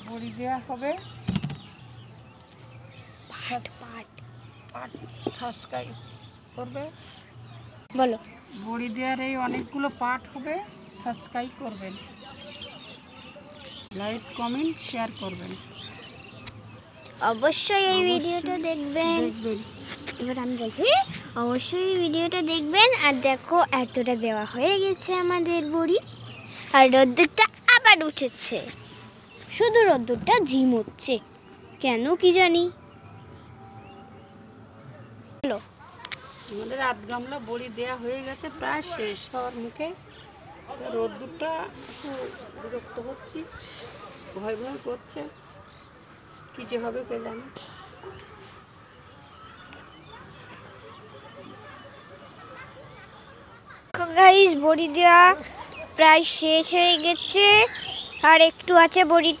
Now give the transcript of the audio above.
বড়ি দেওয়া হবে। সাবস্ক্রাইব করবে, বলো। বড়ি দেওয়ার এই অনেকগুলো পার্ট হবে, সাবস্ক্রাইব করবেন, লাইক কমেন্ট শেয়ার করবেন, অবশ্যই এই ভিডিওটা দেখবেন। এবার আমি বলছি, অবশ্যই এই ভিডিওটা দেখবেন। আর দেখো এতটা দেওয়া হয়ে গেছে আমাদের বড়ি, আর রোদ্দুরটা আবার উঠেছে। শুধু রোদ্দুরটা ঝিমুচ্ছে, কেন কি জানি। হ্যালো, আমাদের আধ গামলা বড়ি দেওয়া হয়ে গেছে, প্রায় শেষ হওয়ার মুখে। রোদ্দুরটা একটু বিরক্ত হচ্ছি, ভয় ভয় করছে, কী যে হবে কে জানে। গাইস বড়ি দেওয়া প্রায় শেষ হয়ে গেছে, আর একটু আছে বড়িটা।